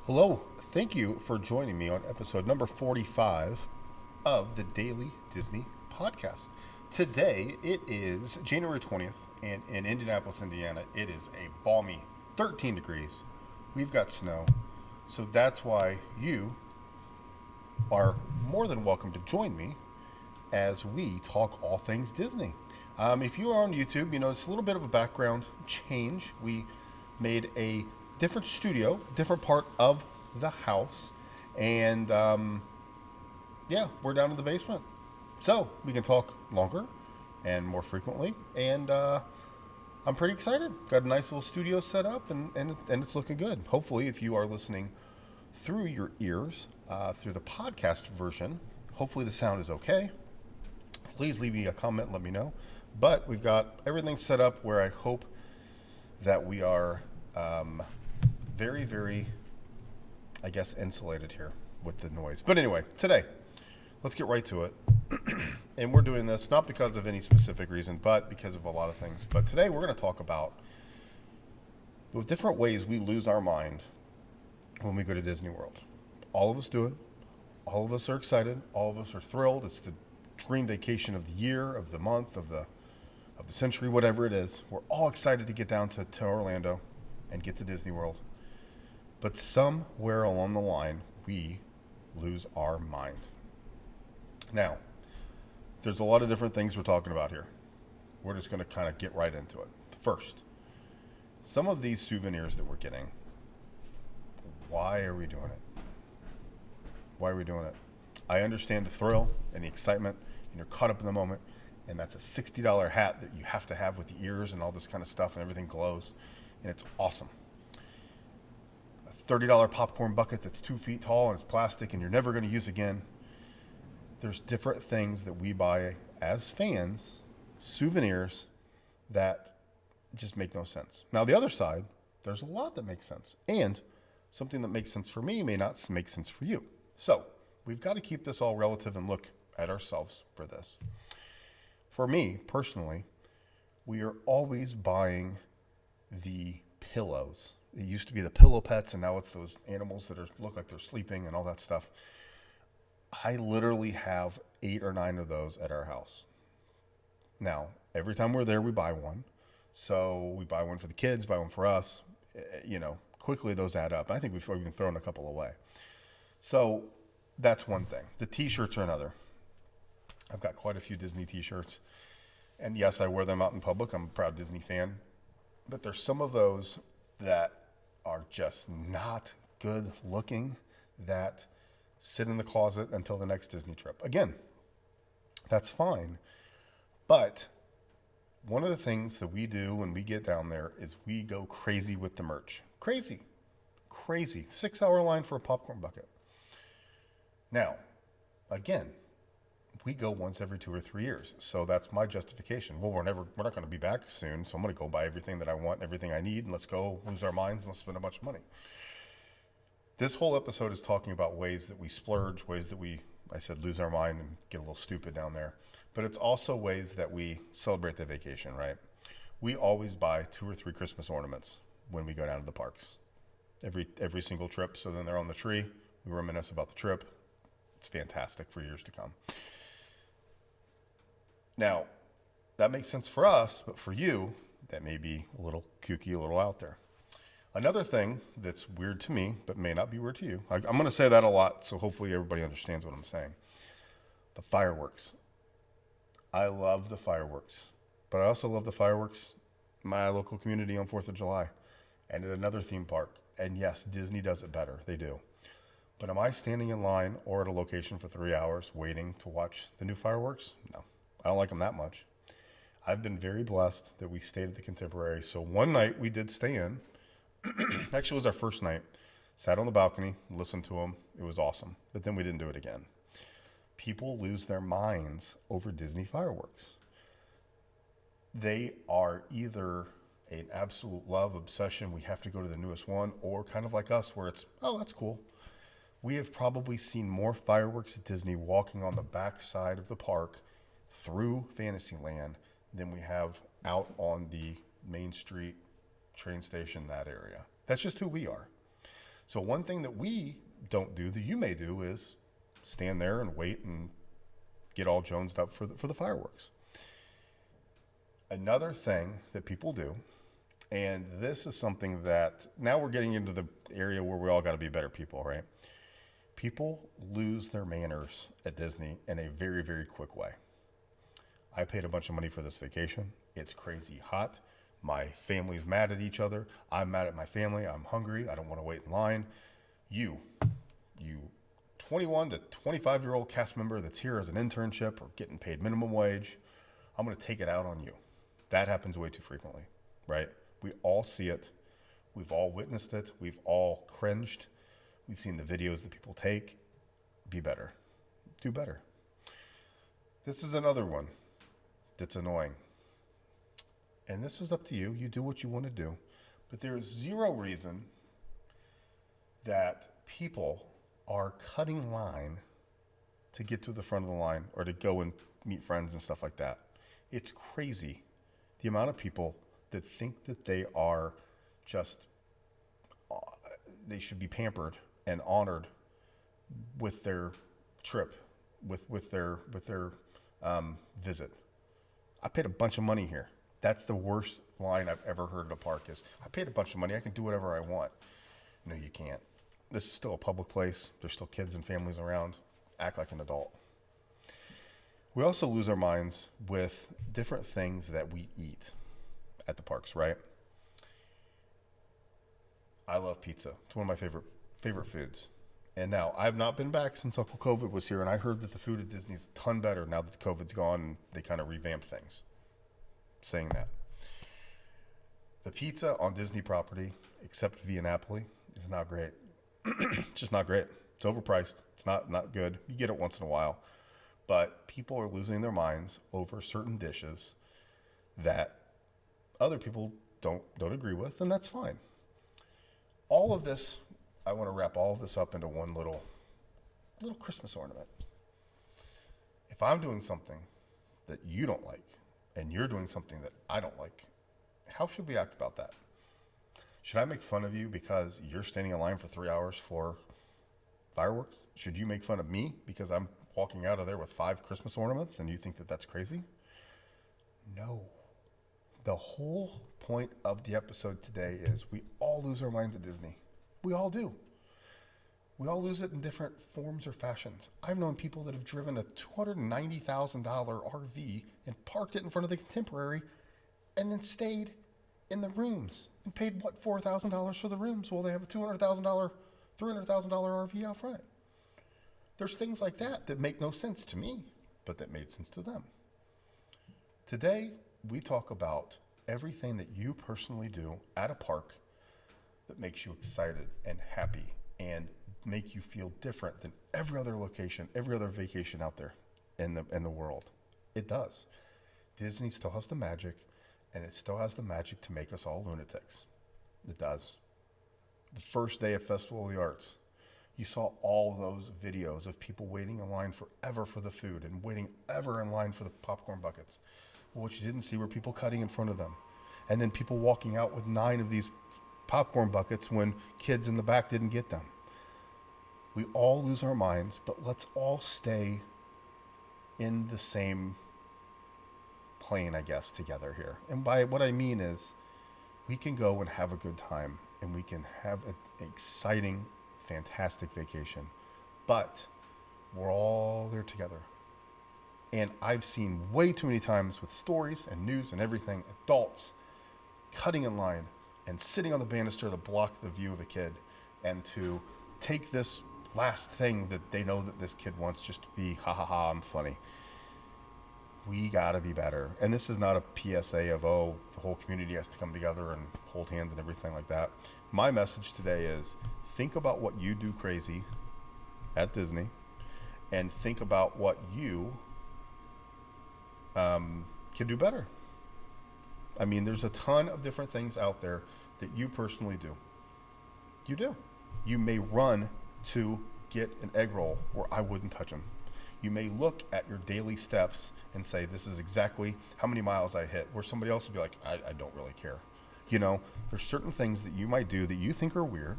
Hello, thank you for joining me on episode number 45 of the Daily Disney Podcast. Today it is January 20th, and in Indianapolis, Indiana, it is a balmy 13 degrees. We've got snow, so that's why you are more than welcome to join me as we talk all things Disney. If you are on YouTube, you know it's a little bit of a background change. We made a different studio, different part of the house, and yeah, we're down in the basement, so we can talk longer and more frequently. And I'm pretty excited. Got a nice little studio set up, and it's looking good. Hopefully, if you are listening through your ears, through the podcast version, hopefully the sound is okay. Please leave me a comment, let me know. But we've got everything set up where I hope that we are very, very, I guess, insulated here with the noise. But anyway, today, let's get right to it. And we're doing this not because of any specific reason, but because of a lot of things. But today we're going to talk about the different ways we lose our mind when we go to Disney World. All of us do it. All of us are excited. All of us are thrilled. It's the dream vacation of the year, of the month, of the century, whatever it is. We're all excited to get down to Orlando and get to Disney World. But somewhere along the line, we lose our mind. Now, there's a lot of different things we're talking about here. We're just going to kind of get right into it. First, some of these souvenirs that we're getting, why are we doing it? Why are we doing it? I understand the thrill and the excitement, and you're caught up in the moment, and that's a $60 hat that you have to have with the ears and all this kind of stuff, and everything glows, and it's awesome. A $30 popcorn bucket that's 2 feet tall and it's plastic and you're never going to use again. There's different things that we buy as fans, souvenirs, that just make no sense. Now, the other side, there's a lot that makes sense, and something that makes sense for me may not make sense for you. So we've got to keep this all relative and look at ourselves for this. For me, personally, we are always buying the pillows. It used to be the pillow pets, and now it's those animals that look like they're sleeping and all that stuff. I literally have 8 or 9 of those at our house. Now, every time we're there, we buy one. So we buy one for the kids, buy one for us. Quickly those add up. I think we've even thrown a couple away. So that's one thing. The t-shirts are another. I've got quite a few Disney t-shirts. And yes, I wear them out in public. I'm a proud Disney fan. But there's some of those that are just not good looking that sit in the closet until the next Disney trip. Again, that's fine. But one of the things that we do when we get down there is we go crazy with the merch. Crazy. 6-hour line for a popcorn bucket. Now, again, we go once every 2 or 3 years. So that's my justification. Well, we're not going to be back soon, so I'm going to go buy everything that I want, everything I need, and let's go lose our minds and let's spend a bunch of money. This whole episode is talking about ways that we splurge, ways that we, lose our mind and get a little stupid down there. But it's also ways that we celebrate the vacation, right? We always buy 2 or 3 Christmas ornaments when we go down to the parks. Every single trip, so then they're on the tree. We reminisce about the trip. It's fantastic for years to come. Now, that makes sense for us, but for you, that may be a little kooky, a little out there. Another thing that's weird to me, but may not be weird to you, I'm going to say that a lot, so hopefully everybody understands what I'm saying. The fireworks. I love the fireworks, but I also love the fireworks in my local community on 4th of July and at another theme park. And yes, Disney does it better. They do. But am I standing in line or at a location for 3 hours waiting to watch the new fireworks? No. I don't like them that much. I've been very blessed that we stayed at the Contemporary. So one night we did stay in. Actually, it was our first night. Sat on the balcony, listened to them. It was awesome. But then we didn't do it again. People lose their minds over Disney fireworks. They are either an absolute love, obsession, we have to go to the newest one, or kind of like us where it's, oh, that's cool. We have probably seen more fireworks at Disney walking on the back side of the park through Fantasyland than we have out on the Main Street train station, that area. That's just who we are. So one thing that we don't do that you may do is stand there and wait and get all jonesed up for the fireworks. Another thing that people do, and this is something that now we're getting into the area where we all got to be better people, right? People lose their manners at Disney in a very, very quick way. I paid a bunch of money for this vacation. It's crazy hot. My family's mad at each other. I'm mad at my family. I'm hungry. I don't want to wait in line. You 21 to 25-year-old cast member that's here as an internship or getting paid minimum wage, I'm going to take it out on you. That happens way too frequently, right? We all see it. We've all witnessed it. We've all cringed. We've seen the videos that people take. Be better. Do better. This is another one that's annoying. And this is up to you. You do what you want to do. But there's zero reason that people are cutting line to get to the front of the line or to go and meet friends and stuff like that. It's crazy the amount of people that think that they are just, they should be pampered and honored with their trip, with their visit. I paid a bunch of money here. That's the worst line I've ever heard at a park is, I paid a bunch of money. I can do whatever I want. No, you can't. This is still a public place. There's still kids and families around. Act like an adult. We also lose our minds with different things that we eat at the parks, right? I love pizza. It's one of my favorite foods. And now, I've not been back since Uncle COVID was here, and I heard that the food at Disney is a ton better now that the COVID's gone and they kind of revamped things. Saying that. The pizza on Disney property, except Via Napoli, is not great. It's just not great. It's overpriced. It's not good. You get it once in a while. But people are losing their minds over certain dishes that other people don't agree with, and that's fine. All of this, I want to wrap all of this up into one little Christmas ornament. If I'm doing something that you don't like, and you're doing something that I don't like, how should we act about that? Should I make fun of you because you're standing in line for 3 hours for fireworks? Should you make fun of me because I'm walking out of there with 5 Christmas ornaments and you think that that's crazy? No. The whole point of the episode today is we all lose our minds at Disney. We all do. We all lose it in different forms or fashions. I've known people that have driven a $290,000 RV and parked it in front of the Contemporary and then stayed in the rooms and paid, $4,000 for the rooms while they have a $200,000, $300,000 RV out front. There's things like that make no sense to me, but that made sense to them. Today, we talk about everything that you personally do at a park that makes you excited and happy and make you feel different than every other location, every other vacation out there in the world. It does. Disney still has the magic, and it still has the magic to make us all lunatics. It does. The first day of Festival of the Arts, you saw all those videos of people waiting in line forever for the food and waiting ever in line for the popcorn buckets. Well, what you didn't see were people cutting in front of them. And then people walking out with 9 of these popcorn buckets when kids in the back didn't get them. We all lose our minds, but let's all stay in the same plane, I guess, together here. And by what I mean is we can go and have a good time and we can have an exciting, fantastic vacation, but we're all there together. And I've seen way too many times with stories and news and everything, adults cutting in line and sitting on the banister to block the view of a kid and to take this last thing that they know that this kid wants just to be, ha ha ha, I'm funny. We gotta be better. And this is not a PSA of, the whole community has to come together and hold hands and everything like that. My message today is think about what you do crazy at Disney and think about what you can do better. I mean, there's a ton of different things out there that you personally do. You do. You may run to get an egg roll where I wouldn't touch them. You may look at your daily steps and say, this is exactly how many miles I hit, where somebody else would be like, I don't really care. You know, there's certain things that you might do that you think are weird,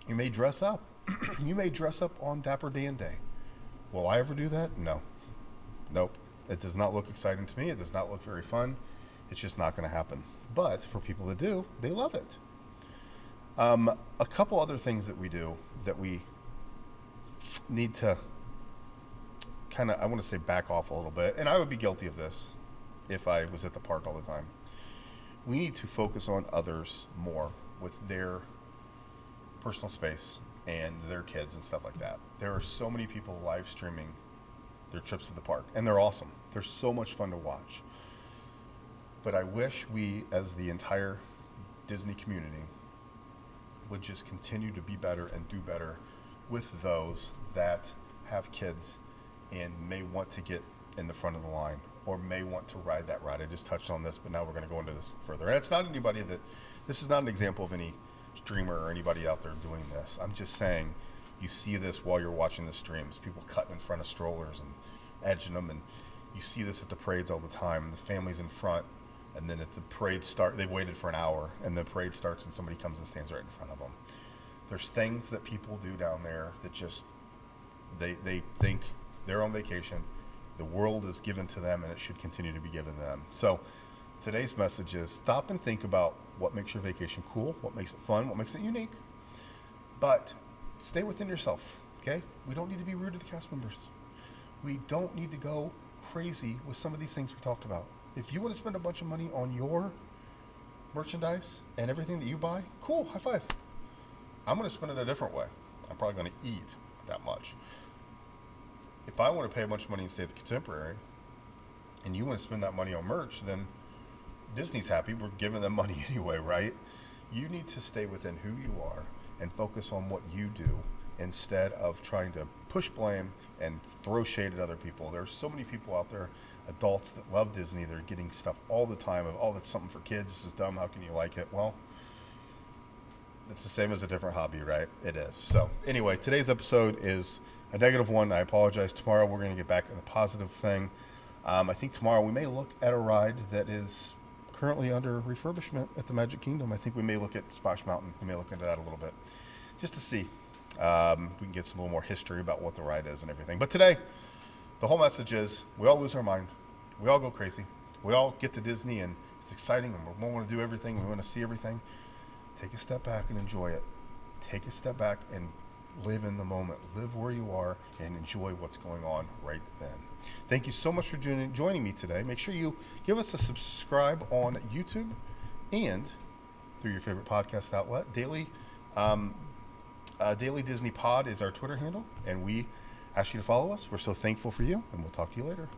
You may dress up. You may dress up on Dapper Dan Day. Will I ever do that? No. Nope. It does not look exciting to me. It does not look very fun. It's just not going to happen. But for people that do, they love it. A couple other things that we do that we need to kind of, I want to say, back off a little bit. And I would be guilty of this if I was at the park all the time. We need to focus on others more with their personal space and their kids and stuff like that. There are so many people live streaming their trips to the park, and they're awesome. They're so much fun to watch. But I wish we, as the entire Disney community, would just continue to be better and do better with those that have kids and may want to get in the front of the line or may want to ride that ride. I just touched on this, but now we're going to go into this further. And it's not anybody that, this is not an example of any streamer or anybody out there doing this. I'm just saying you see this while you're watching the streams. People cutting in front of strollers and edging them, and you see this at the parades all the time. The family's in front, and then at the parade start, they waited for an hour, and the parade starts and somebody comes and stands right in front of them. There's things that people do down there that just, they think they're on vacation. The world is given to them, and it should continue to be given to them. So today's message is stop and think about what makes your vacation cool, what makes it fun, what makes it unique. But stay within yourself, okay? We don't need to be rude to the cast members. We don't need to go crazy with some of these things we talked about. If you want to spend a bunch of money on your merchandise and everything that you buy, cool, high five. I'm going to spend it a different way. I'm probably going to eat that much. If I want to pay a bunch of money and stay at the Contemporary, and you want to spend that money on merch, then Disney's happy. We're giving them money anyway, right? You need to stay within who you are and focus on what you do instead of trying to push blame and throw shade at other people. There's so many people out there, adults that love Disney. They're getting stuff all the time of, oh, that's something for kids. This is dumb. How can you like it? Well, it's the same as a different hobby, right? It is. So anyway, today's episode is a negative one. I apologize. Tomorrow we're going to get back in the positive thing. I think tomorrow we may look at a ride that is currently under refurbishment at the Magic Kingdom. I think we may look at Splash Mountain. We may look into that a little bit just to see. We can get some little more history about what the ride is and everything. But today, the whole message is we all lose our mind. We all go crazy. We all get to Disney and it's exciting and we want to do everything. We want to see everything. Take a step back and enjoy it. Take a step back and live in the moment. Live where you are and enjoy what's going on right then. Thank you so much for joining me today. Make sure you give us a subscribe on YouTube and through your favorite podcast outlet. Daily Disney Pod is our Twitter handle, and we ask you to follow us. We're so thankful for you, and we'll talk to you later.